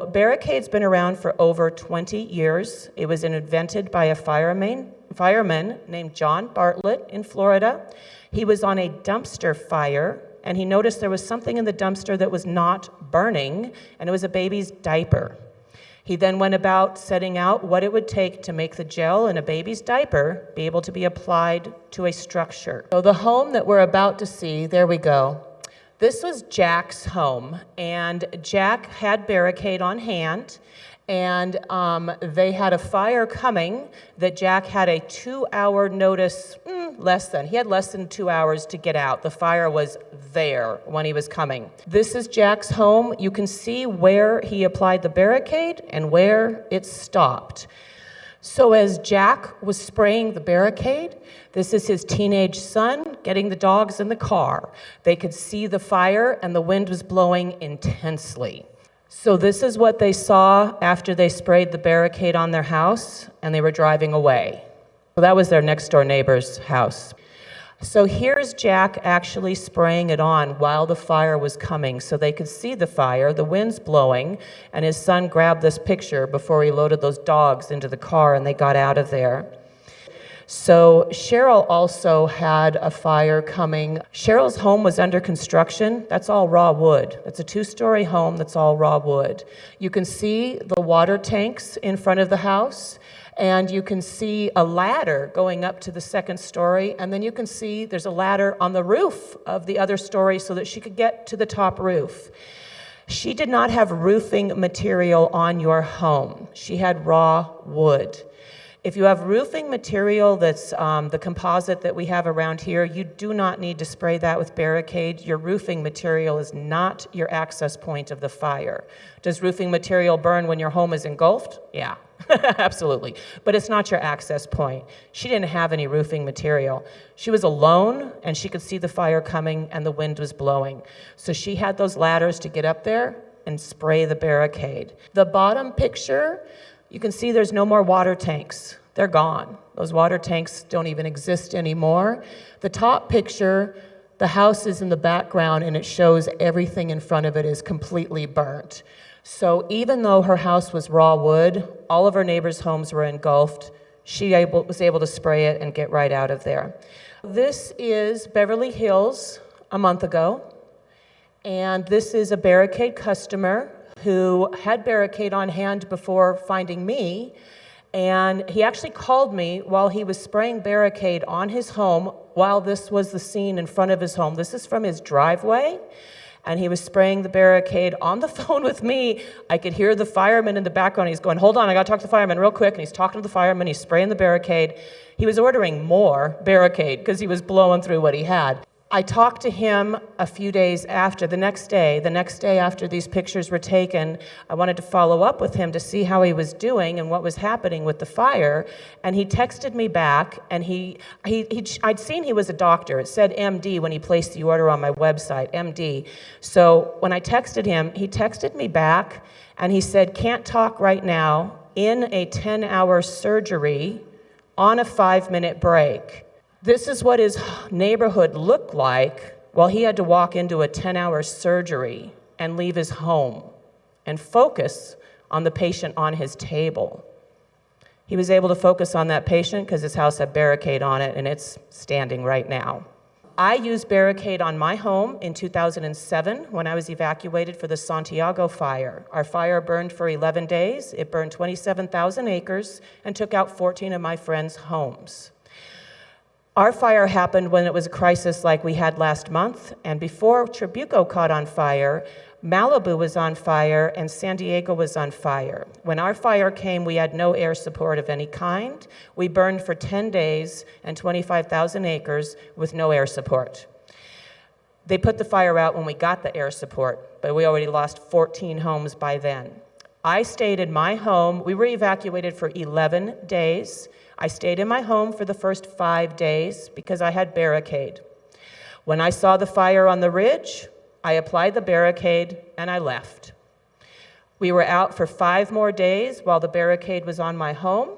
Barricade's been around for over 20 years. It was invented by a fireman named John Bartlett in Florida. He was on a dumpster fire, and he noticed there was something in the dumpster that was not burning, and it was a baby's diaper. He then went about setting out what it would take to make the gel in a baby's diaper be able to be applied to a structure. So the home that we're about to see, there we go. This was Jack's home, and Jack had Barricade on hand, and they had a fire coming that Jack had a 2-hour notice, he had less than 2 hours to get out. The fire was there when he was coming. This is Jack's home. You can see where he applied the Barricade and where it stopped. So as Jack was spraying the Barricade, this is his teenage son getting the dogs in the car. They could see the fire and the wind was blowing intensely. So this is what they saw after they sprayed the Barricade on their house and they were driving away. So that was their next door neighbor's house. So here's Jack actually spraying it on while the fire was coming so they could see the fire, the wind's blowing, and his son grabbed this picture before he loaded those dogs into the car and they got out of there. So Cheryl also had a fire coming. Cheryl's home was under construction. That's all raw wood. It's a 2-story home that's all raw wood. You can see the water tanks in front of the house, and you can see a ladder going up to the 2nd story, and then you can see there's a ladder on the roof of the other story so that she could get to the top roof. She did not have roofing material on your home. She had raw wood. If you have roofing material that's the composite that we have around here, you do not need to spray that with Barricade. Your roofing material is not your access point of the fire. Does roofing material burn when your home is engulfed? Yeah, absolutely. But it's not your access point. She didn't have any roofing material. She was alone, and she could see the fire coming, and the wind was blowing. So she had those ladders to get up there and spray the Barricade. The bottom picture, you can see there's no more water tanks. They're gone. Those water tanks don't even exist anymore. The top picture, the house is in the background and it shows everything in front of it is completely burnt. So even though her house was raw wood, all of her neighbors' homes were engulfed. She was able to spray it and get right out of there. This is Beverly Hills a month ago, and this is a Barricade customer who had Barricade on hand before finding me, and he actually called me while he was spraying Barricade on his home while this was the scene in front of his home. This is from his driveway, and he was spraying the Barricade on the phone with me. I could hear the fireman in the background. He's going, hold on, I gotta talk to the fireman real quick, and he's talking to the fireman, he's spraying the Barricade. He was ordering more Barricade because he was blowing through what he had. I talked to him a few days after, the next day after these pictures were taken. I wanted to follow up with him to see how he was doing and what was happening with the fire. And he texted me back, and I'd seen he was a doctor. It said MD when he placed the order on my website, MD. So when I texted him, he texted me back, and he said, can't talk right now, in a 10-hour surgery on a 5-minute break. This is what his neighborhood looked like while he had to walk into a 10-hour surgery and leave his home and focus on the patient on his table. He was able to focus on that patient because his house had Barricade on it, and it's standing right now. I used Barricade on my home in 2007 when I was evacuated for the Santiago fire. Our fire burned for 11 days. It burned 27,000 acres and took out 14 of my friends' homes. Our fire happened when it was a crisis like we had last month, and before Trabuco caught on fire, Malibu was on fire and San Diego was on fire. When our fire came, we had no air support of any kind. We burned for 10 days and 25,000 acres with no air support. They put the fire out when we got the air support, but we already lost 14 homes by then. I stayed in my home. We were evacuated for 11 days. I stayed in my home for the first 5 days because I had Barricade. When I saw the fire on the ridge, I applied the Barricade and I left. We were out for 5 more days while the Barricade was on my home,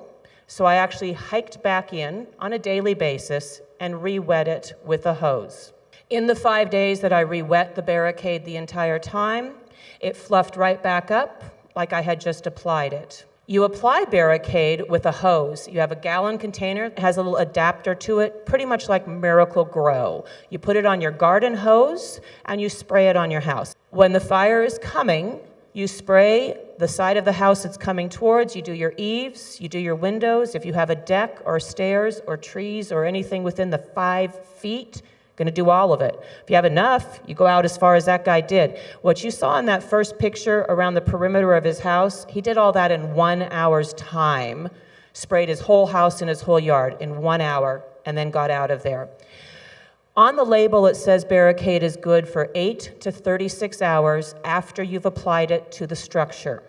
so I actually hiked back in on a daily basis and re-wet it with a hose. In the 5 days that I re-wet the Barricade the entire time, it fluffed right back up. like I had just applied it. You apply Barricade with a hose. You have a gallon container, it has a little adapter to it, pretty much like Miracle Grow. You put it on your garden hose and you spray it on your house. When the fire is coming, you spray the side of the house it's coming towards, you do your eaves, you do your windows. If you have a deck or stairs or trees or anything within the 5 feet, going to do all of it. If you have enough, you go out as far as that guy did. What you saw in that first picture around the perimeter of his house, he did all that in 1 hour's time, sprayed his whole house and his whole yard in 1 hour, and then got out of there. On the label, it says Barricade is good for 8 to 36 hours after you've applied it to the structure.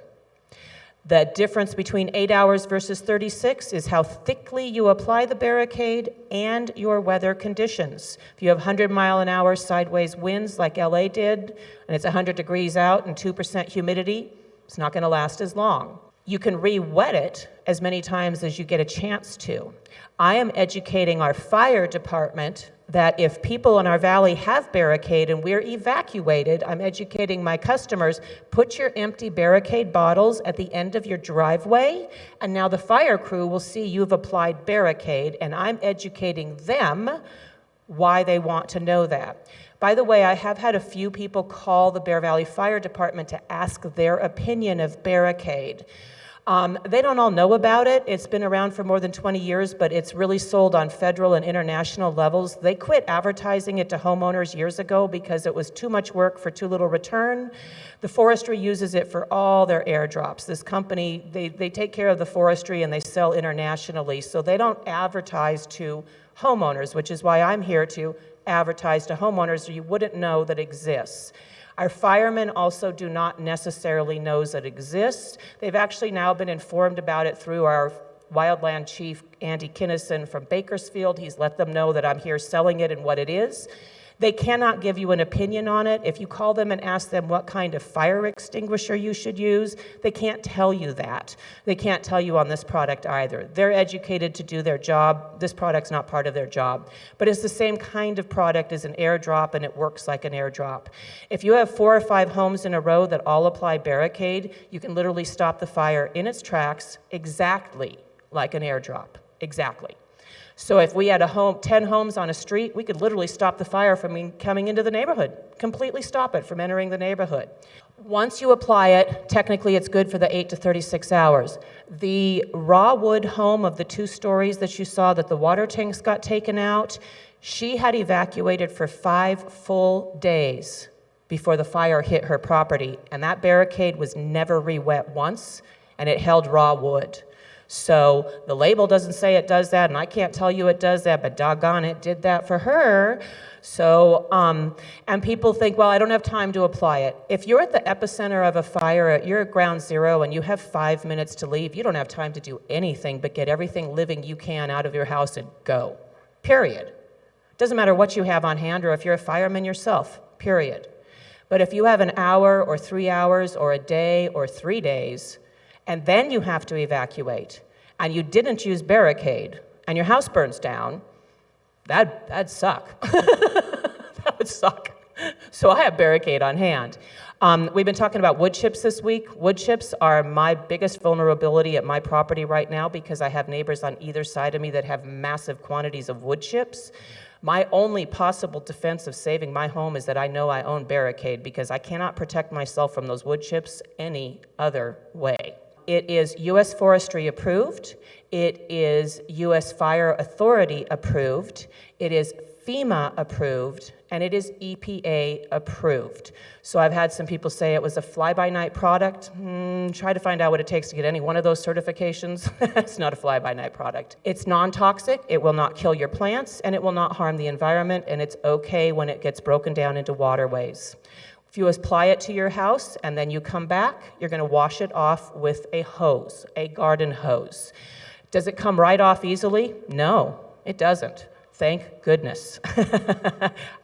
The difference between 8 hours versus 36 is how thickly you apply the Barricade and your weather conditions. If you have 100-mile-an-hour sideways winds like LA did, and it's 100 degrees out and 2% humidity, it's not going to last as long. You can re-wet it as many times as you get a chance to. I am educating our fire department that if people in our valley have Barricade and we're evacuated, I'm educating my customers, put your empty Barricade bottles at the end of your driveway, and now the fire crew will see you've applied Barricade, and I'm educating them why they want to know that. By the way, I have had a few people call the Bear Valley Fire Department to ask their opinion of Barricade. They don't all know about it. It's been around for more than 20 years, but it's really sold on federal and international levels. They quit advertising it to homeowners years ago because it was too much work for too little return. The forestry uses it for all their airdrops. This company, they take care of the forestry and they sell internationally, so they don't advertise to homeowners, which is why I'm here to advertise to homeowners so you wouldn't know that exists. Our firemen also do not necessarily know that it exists. They've actually now been informed about it through our wildland chief, Andy Kinnison from Bakersfield. He's let them know that I'm here selling it and what it is. They cannot give you an opinion on it. If you call them and ask them what kind of fire extinguisher you should use, they can't tell you that. They can't tell you on this product either. They're educated to do their job. This product's not part of their job. But it's the same kind of product as an airdrop, and it works like an airdrop. If you have 4 or 5 homes in a row that all apply Barricade, you can literally stop the fire in its tracks exactly like an airdrop. Exactly. So if we had 10 homes on a street, we could literally stop the fire from coming into the neighborhood, completely stop it from entering the neighborhood. Once you apply it, technically it's good for the 8 to 36 hours. The raw wood home of the 2 stories that you saw that the water tanks got taken out, she had evacuated for 5 full days before the fire hit her property, and that Barricade was never re-wet once, and it held raw wood. So the label doesn't say it does that, and I can't tell you it does that, but doggone it, did that for her. So, and people think, well, I don't have time to apply it. If you're at the epicenter of a fire, you're at ground zero, and you have 5 minutes to leave, you don't have time to do anything but get everything living you can out of your house and go, period. Doesn't matter what you have on hand or if you're a fireman yourself, period. But if you have an hour or 3 hours or a day or 3 days, and then you have to evacuate, and you didn't use Barricade, and your house burns down, that'd suck. That would suck. So I have Barricade on hand. We've been talking about wood chips this week. Wood chips are my biggest vulnerability at my property right now because I have neighbors on either side of me that have massive quantities of wood chips. My only possible defense of saving my home is that I know I own Barricade because I cannot protect myself from those wood chips any other way. It is U.S. Forestry approved. It is U.S. Fire Authority approved. It is FEMA approved, and it is EPA approved. So I've had some people say it was a fly-by-night product. Try to find out what it takes to get any one of those certifications. It's not a fly-by-night product. It's non-toxic, it will not kill your plants, and it will not harm the environment, and it's okay when it gets broken down into waterways. If you apply it to your house and then you come back, you're going to wash it off with a hose, a garden hose. Does it come right off easily? No, it doesn't. Thank goodness.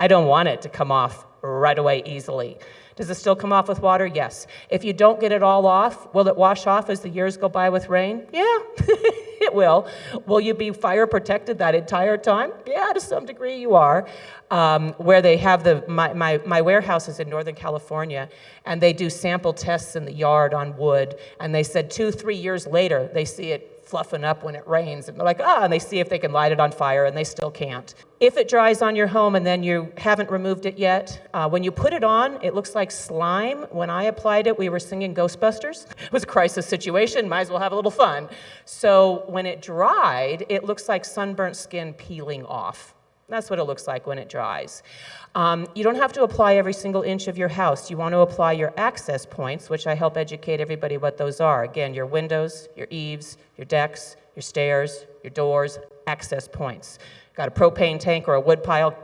I don't want it to come off right away easily. Does it still come off with water? Yes. If you don't get it all off, will it wash off as the years go by with rain? Yeah. it will. Will you be fire protected that entire time? Yeah, to some degree you are. Where they have my warehouse is in Northern California, and they do sample tests in the yard on wood, and they said 2-3 years later, they see it fluffing up when it rains, and they're like, and they see if they can light it on fire, and they still can't. If it dries on your home and then you haven't removed it yet, when you put it on, it looks like slime. When I applied it, we were singing Ghostbusters. It was a crisis situation, might as well have a little fun. So when it dried, it looks like sunburnt skin peeling off. That's what it looks like when it dries. You don't have to apply every single inch of your house. You want to apply your access points, which I help educate everybody what those are. Again, your windows, your eaves, your decks, your stairs, your doors, access points. Got a propane tank or a wood pile,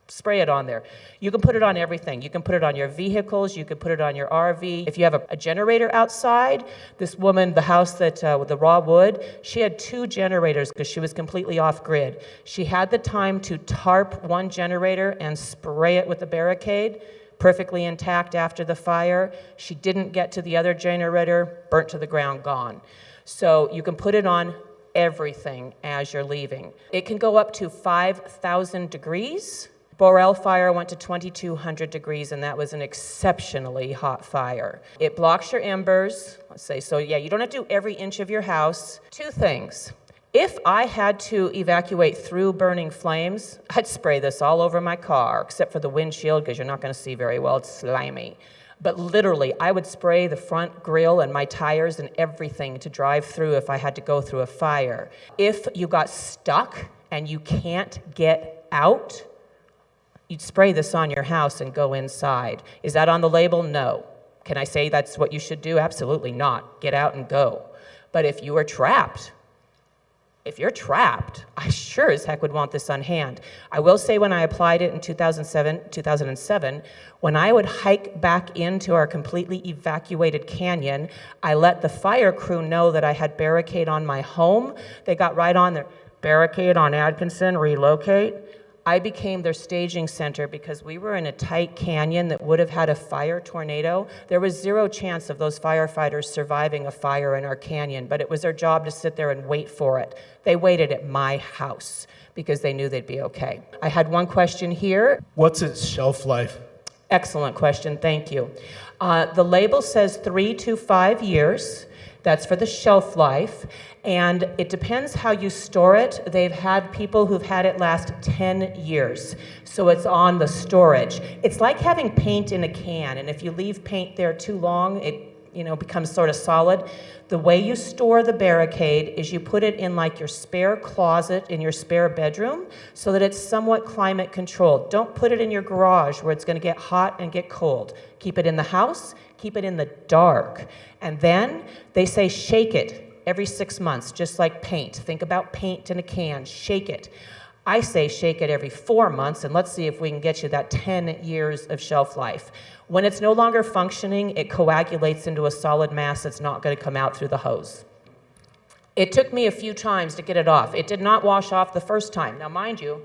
spray it on there. You can put it on everything. You can put it on your vehicles. You can put it on your RV. If you have a generator outside, this woman, the house that with the raw wood, she had 2 generators because she was completely off grid. She had the time to tarp one generator and spray it with the Barricade, perfectly intact after the fire. She didn't get to the other generator, burnt to the ground, gone. So you can put it on everything as you're leaving. It can go up to 5,000 degrees. Borel fire went to 2,200 degrees, and that was an exceptionally hot fire. It blocks your embers, let's say, so yeah, you don't have to do every inch of your house. 2 things. If I had to evacuate through burning flames, I'd spray this all over my car, except for the windshield, because you're not going to see very well, it's slimy. But literally, I would spray the front grille and my tires and everything to drive through if I had to go through a fire. If you got stuck and you can't get out, you'd spray this on your house and go inside. Is that on the label? No. Can I say that's what you should do? Absolutely not. Get out and go. But if you are trapped, I sure as heck would want this on hand. I will say when I applied it in 2007, when I would hike back into our completely evacuated canyon, I let the fire crew know that I had Barricade on my home. They got right on there, Barricade on Atkinson, relocate. I became their staging center because we were in a tight canyon that would have had a fire tornado. There was 0 chance of those firefighters surviving a fire in our canyon, but it was their job to sit there and wait for it. They waited at my house because they knew they'd be okay. I had one question here. What's its shelf life? Excellent question, thank you. The label says 3 to 5 years. That's for the shelf life, and it depends how you store it. They've had people who've had it last 10 years, so it's on the storage. It's like having paint in a can, and if you leave paint there too long, it becomes sort of solid. The way you store the Barricade is you put it in like your spare closet in your spare bedroom so that it's somewhat climate controlled. Don't put it in your garage where it's going to get hot and get cold. Keep it in the house, keep it in the dark. And then they say shake it every 6 months, just like paint. Think about paint in a can, shake it. I say shake it every 4 months, and let's see if we can get you that 10 years of shelf life. When it's no longer functioning, it coagulates into a solid mass that's not going to come out through the hose. It took me a few times to get it off. It did not wash off the first time. Now, mind you,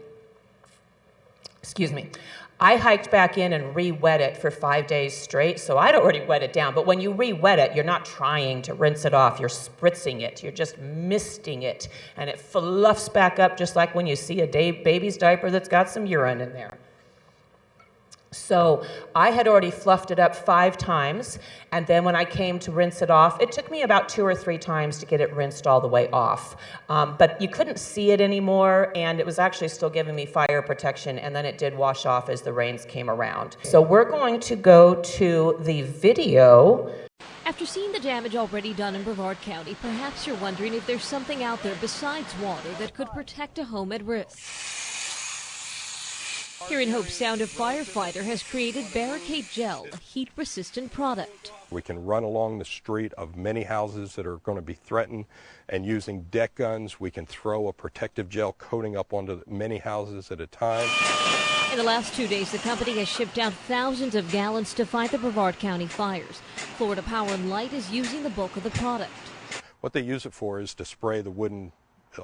I hiked back in and re-wet it for 5 days straight, so I'd already wet it down. But when you re-wet it, you're not trying to rinse it off. You're spritzing it. You're just misting it. And it fluffs back up just like when you see a baby's diaper that's got some urine in there. So I had already fluffed it up 5 times, and then when I came to rinse it off, it took me about 2 or 3 times to get it rinsed all the way off. But you couldn't see it anymore, and it was actually still giving me fire protection, and then it did wash off as the rains came around. So we're going to go to the video. After seeing the damage already done in Brevard County, perhaps you're wondering if there's something out there besides water that could protect a home at risk. Here in Hope Sound, a firefighter has created Barricade Gel, a heat-resistant product. We can run along the street of many houses that are going to be threatened, and using deck guns, we can throw a protective gel coating up onto many houses at a time. In the last 2 days, the company has shipped out thousands of gallons to fight the Brevard County fires. Florida Power and Light is using the bulk of the product. What they use it for is to spray the wooden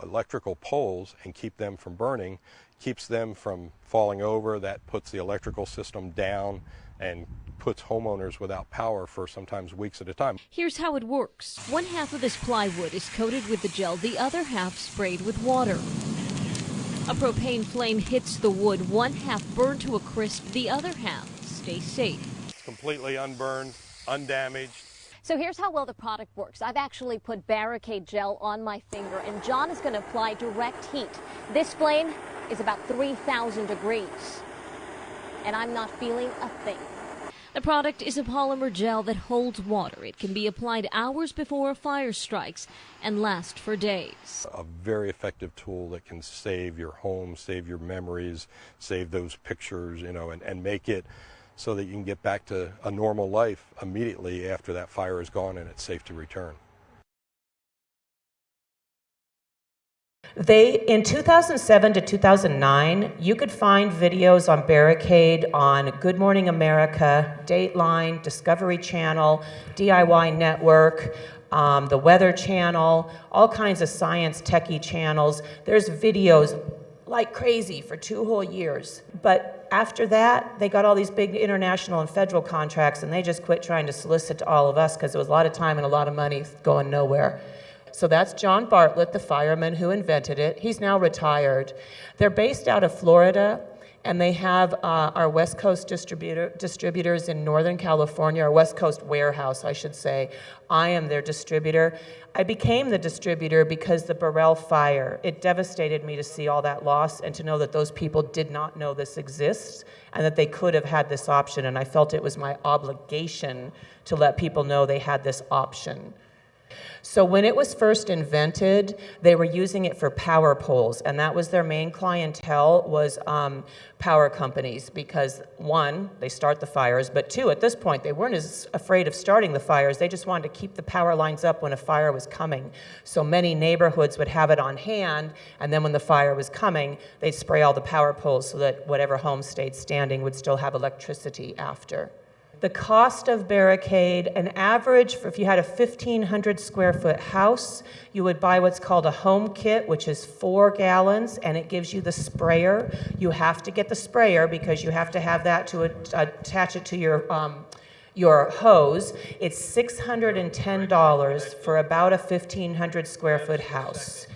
electrical poles and keep them from burning, keeps them from falling over. That puts the electrical system down and puts homeowners without power for sometimes weeks at a time. Here's how it works. One half of this plywood is coated with the gel, the other half sprayed with water. A propane flame hits the wood, one half burned to a crisp, the other half stays safe. Completely unburned, undamaged. So here's how well the product works. I've actually put Barricade gel on my finger, and John is going to apply direct heat. This flame is about 3,000 degrees, and I'm not feeling a thing. The product is a polymer gel that holds water. It can be applied hours before a fire strikes and last for days. A very effective tool that can save your home, save your memories, save those pictures, you know, and make it so that you can get back to a normal life immediately after that fire is gone and it's safe to return. In 2007 to 2009, you could find videos on Barricade on Good Morning America, Dateline, Discovery Channel, DIY Network, the Weather Channel, all kinds of science techie channels. There's videos like crazy for 2 whole years. But after that, they got all these big international and federal contracts, and they just quit trying to solicit to all of us because it was a lot of time and a lot of money going nowhere. So that's John Bartlett, the fireman who invented it. He's now retired. They're based out of Florida, and they have our West Coast distributors in Northern California, our West Coast warehouse, I should say. I am their distributor. I became the distributor because the Burrell fire, it devastated me to see all that loss and to know that those people did not know this exists and that they could have had this option, and I felt it was my obligation to let people know they had this option. So when it was first invented, they were using it for power poles, and that was their main clientele was power companies because, one, they start the fires, but two, at this point, they weren't as afraid of starting the fires. They just wanted to keep the power lines up when a fire was coming. So many neighborhoods would have it on hand, and then when the fire was coming, they'd spray all the power poles so that whatever home stayed standing would still have electricity after. The cost of Barricade, an average, if you had a 1,500 square foot house, you would buy what's called a home kit, which is 4 gallons, and it gives you the sprayer. You have to get the sprayer because you have to have that to attach it to your hose. It's $610 for about a 1,500 square foot house.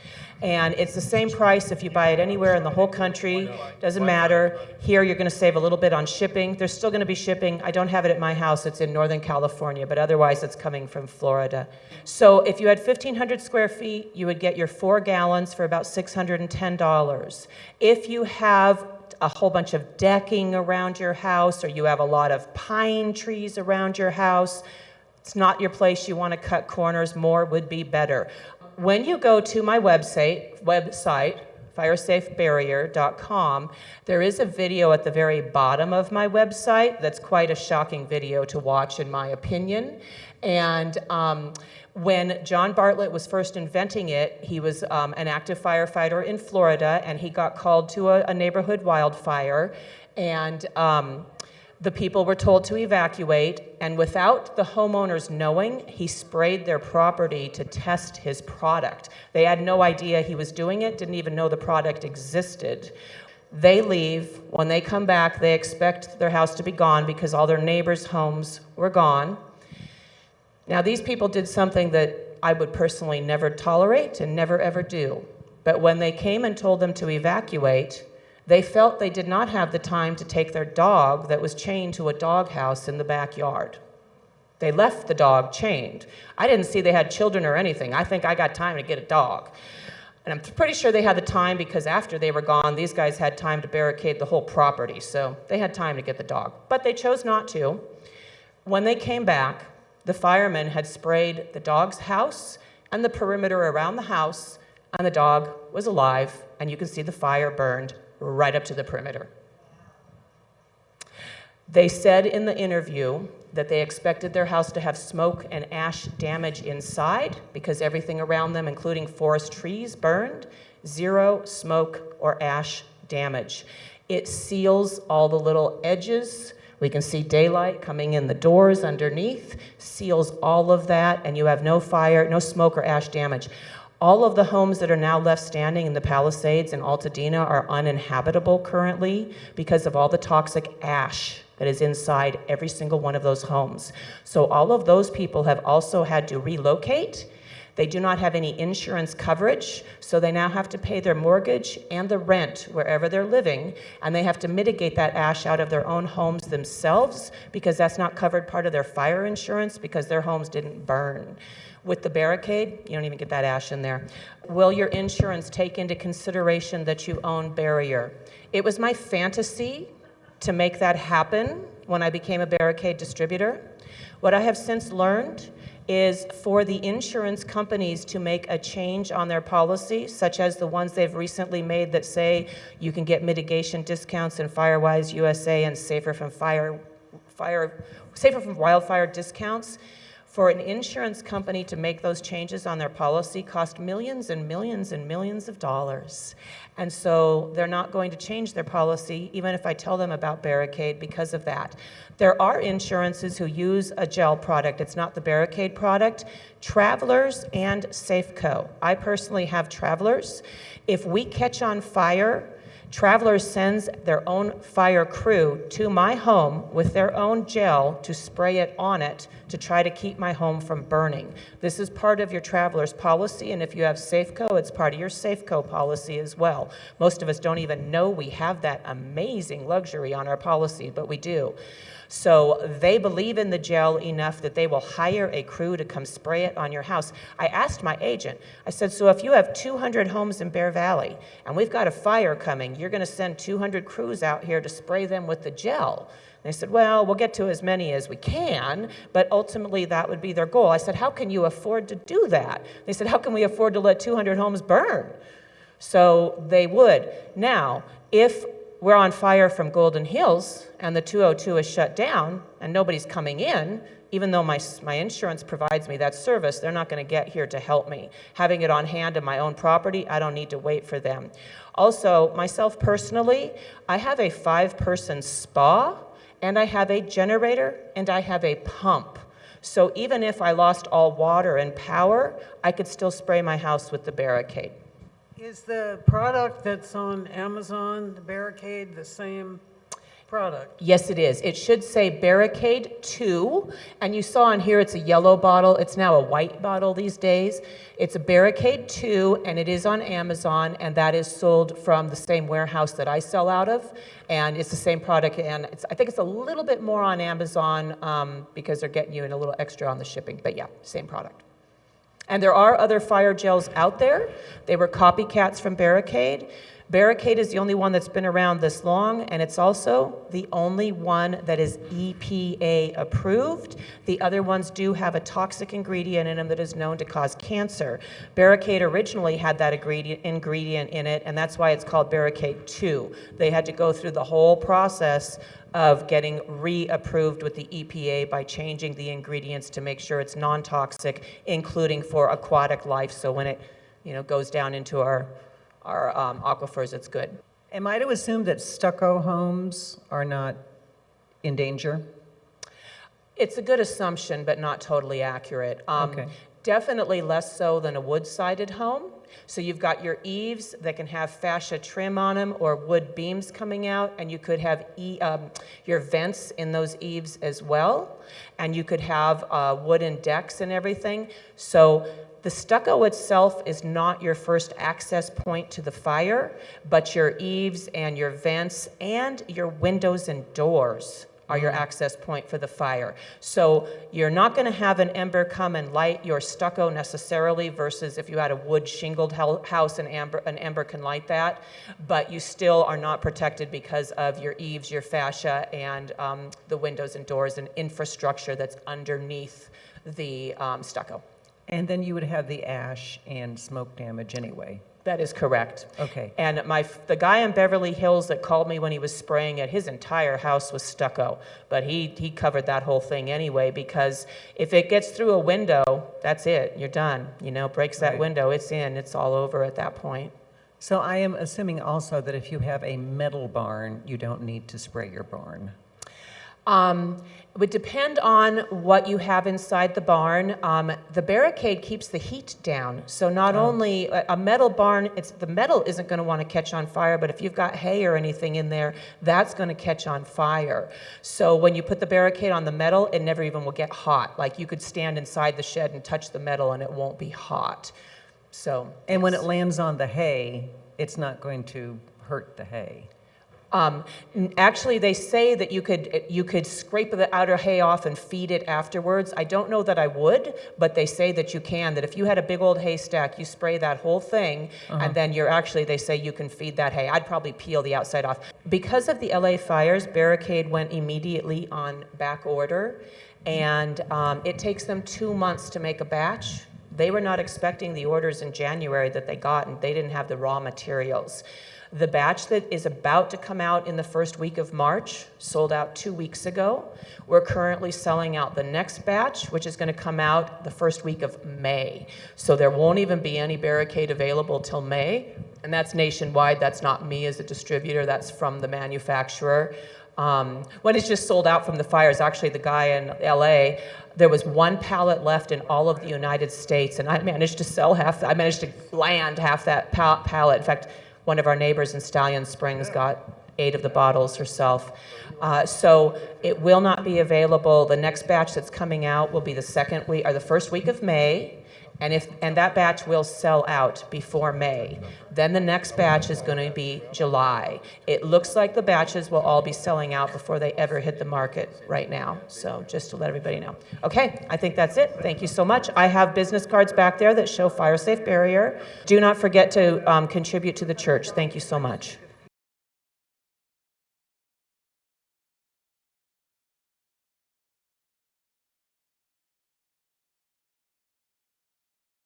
And it's the same price if you buy it anywhere in the whole country. Doesn't matter. Here you're going to save a little bit on shipping. There's still going to be shipping. I don't have it at my house. It's in Northern California, but otherwise it's coming from Florida. So if you had 1,500 square feet, you would get your 4 gallons for about $610. If you have a whole bunch of decking around your house, or you have a lot of pine trees around your house, it's not your place, you want to cut corners, more would be better. When you go to my website, firesafebarrier.com, there is a video at the very bottom of my website that's quite a shocking video to watch, in my opinion. And when John Bartlett was first inventing it, he was an active firefighter in Florida, and he got called to a neighborhood wildfire, and the people were told to evacuate, and without the homeowners knowing, he sprayed their property to test his product. They had no idea he was doing it, didn't even know the product existed. They leave. When they come back, they expect their house to be gone because all their neighbors' homes were gone. Now, these people did something that I would personally never tolerate and never ever do. But when they came and told them to evacuate, they felt they did not have the time to take their dog that was chained to a doghouse in the backyard. They left the dog chained. I didn't see they had children or anything. I think I got time to get a dog. And I'm pretty sure they had the time because after they were gone, these guys had time to barricade the whole property. So they had time to get the dog. But they chose not to. When they came back, the firemen had sprayed the dog's house and the perimeter around the house, and the dog was alive, and you can see the fire burned right up to the perimeter. They said in the interview that they expected their house to have smoke and ash damage inside because everything around them, including forest trees, burned. 0 smoke or ash damage. It seals all the little edges. We can see daylight coming in the doors underneath, seals all of that, and you have no fire, no smoke or ash damage. All of the homes that are now left standing in the Palisades and Altadena are uninhabitable currently because of all the toxic ash that is inside every single one of those homes. So all of those people have also had to relocate. They do not have any insurance coverage, so they now have to pay their mortgage and the rent wherever they're living, and they have to mitigate that ash out of their own homes themselves because that's not covered part of their fire insurance because their homes didn't burn. With the Barricade, you don't even get that ash in there. Will your insurance take into consideration that you own barrier? It was my fantasy to make that happen when I became a Barricade distributor. What I have since learned is for the insurance companies to make a change on their policy, such as the ones they've recently made that say you can get mitigation discounts in Firewise USA and safer from wildfire discounts. For an insurance company to make those changes on their policy cost millions and millions and millions of dollars. And so they're not going to change their policy, even if I tell them about Barricade, because of that. There are insurances who use a gel product. It's not the Barricade product. Travelers and Safeco. I personally have Travelers. If we catch on fire, Travelers sends their own fire crew to my home with their own gel to spray it on it to try to keep my home from burning. This is part of your Travelers policy, and if you have Safeco, it's part of your Safeco policy as well. Most of us don't even know we have that amazing luxury on our policy, but we do. So they believe in the gel enough that they will hire a crew to come spray it on your house. I asked my agent, I said, so if you have 200 homes in Bear Valley and we've got a fire coming, you're gonna send 200 crews out here to spray them with the gel? They said, well, we'll get to as many as we can, but ultimately that would be their goal. I said, how can you afford to do that? They said, how can we afford to let 200 homes burn? So they would. Now, if we're on fire from Golden Hills and the 202 is shut down and nobody's coming in, even though my insurance provides me that service, they're not going to get here to help me. Having it on hand in my own property, I don't need to wait for them. Also, myself personally, I have a 5-person spa, and I have a generator, and I have a pump. So even if I lost all water and power, I could still spray my house with the Barricade. Is the product that's on Amazon, the Barricade, the same product? Yes, it is. It should say Barricade 2, and you saw on here it's a yellow bottle. It's now a white bottle these days. It's a Barricade 2, and it is on Amazon, and that is sold from the same warehouse that I sell out of, and it's the same product, and I think it's a little bit more on Amazon because they're getting you in a little extra on the shipping, but yeah, same product. And there are other fire gels out there. They were copycats from Barricade. Barricade is the only one that's been around this long, and it's also the only one that is EPA approved. The other ones do have a toxic ingredient in them that is known to cause cancer. Barricade originally had that ingredient in it, and that's why it's called Barricade 2. They had to go through the whole process of getting reapproved with the EPA by changing the ingredients to make sure it's non-toxic, including for aquatic life, so when it goes down into our aquifers, it's good. Am I to assume that stucco homes are not in danger? It's a good assumption, but not totally accurate. Okay. Definitely less so than a wood-sided home. So you've got your eaves that can have fascia trim on them or wood beams coming out, and you could have your vents in those eaves as well, and you could have wooden decks and everything. So the stucco itself is not your first access point to the fire, but your eaves and your vents and your windows and doors are your access point for the fire. So you're not going to have an ember come and light your stucco necessarily versus if you had a wood shingled house, an ember can light that, but you still are not protected because of your eaves, your fascia, and the windows and doors and infrastructure that's underneath the stucco. And then you would have the ash and smoke damage anyway. That is correct. Okay. And the guy in Beverly Hills that called me when he was spraying it, his entire house was stucco, but he covered that whole thing anyway, because if it gets through a window, that's it, you're done. Breaks that Right. window, it's in, it's all over at that point. So I am assuming also that if you have a metal barn, you don't need to spray your barn. It would depend on what you have inside the barn. The barricade keeps the heat down. So not only a metal barn, the metal isn't going to want to catch on fire, but if you've got hay or anything in there, that's going to catch on fire. So when you put the barricade on the metal, it never even will get hot. Like you could stand inside the shed and touch the metal and it won't be hot. So. And when it lands on the hay, it's not going to hurt the hay. Actually, they say that you could scrape the outer hay off and feed it afterwards. I don't know that I would, but they say that you can, that if you had a big old haystack, you spray that whole thing, and then they say you can feed that hay. I'd probably peel the outside off. Because of the LA fires, Barricade went immediately on back order, and it takes them 2 months to make a batch. They were not expecting the orders in January that they got, and they didn't have the raw materials. The batch that is about to come out in the first week of March sold out 2 weeks ago. We're currently selling out the next batch, which is going to come out the first week of May. So there won't even be any Barricade available till May, and that's nationwide. That's not me as a distributor. That's from the manufacturer. When it's just sold out from the fires, actually the guy in LA, there was 1 pallet left in all of the United States, and I managed to land half that pallet. In fact, one of our neighbors in Stallion Springs got 8 of the bottles herself. So it will not be available. The next batch that's coming out will be the first week of May, and that batch will sell out before May. Then the next batch is going to be July. It looks like the batches will all be selling out before they ever hit the market right now. So just to let everybody know. Okay, I think that's it. Thank you so much. I have business cards back there that show Fire Safe Barrier. Do not forget to contribute to the church. Thank you so much.